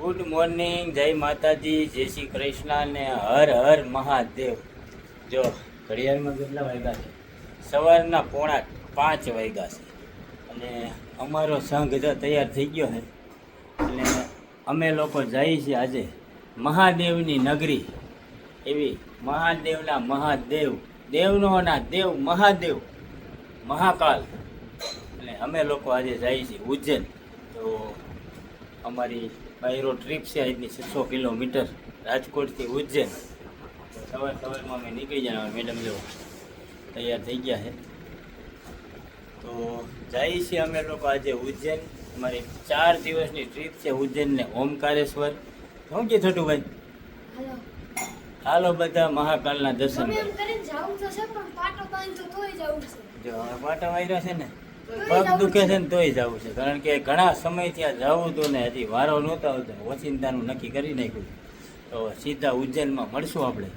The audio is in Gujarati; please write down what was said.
ગુડ મોર્નિંગ, જય માતાજી, જય શ્રી કૃષ્ણ ને હર હર મહાદેવ. જો ઘડિયાળમાં કેટલા વાગ્યા છે? સવારના 4:45 વાગ્યા છે. અને અમારો સંઘ જો તૈયાર થઈ ગયો છે. અને અમે લોકો જઈએ છીએ આજે મહાદેવની નગરી, એવી મહાદેવના મહાદેવ, દેવનોના દેવ મહાદેવ, મહાકાલ. અને અમે લોકો આજે જઈએ છીએ ઉજ્જૈન. તો અમારી બાયરો ટ્રીપ છે આજની 600 કિલોમીટર રાજકોટથી ઉજ્જૈન. તો સવારમાં અમે નીકળી જવાનું. મેડમ જો તૈયાર થઈ ગયા છે. તો જઈએ છીએ અમે લોકો આજે ઉજ્જૈન. અમારી 4 દિવસની ટ્રીપ છે ઉજ્જૈન ને ઓમકારેશ્વર. શું કે છોટુભાઈ? હાલો બધા મહાકાલના દર્શન કરો. જો પાટા વાયરા છે ને, પગ દુખે છે ને તોય જવું છે, કારણ કે ઘણા સમયથી આ જવું હતું ને હજી વારો નહોતો આવતો. ઓચિંતાનું નક્કી કરી નાખ્યું. તો સીધા ઉજ્જૈનમાં મળશું આપણે.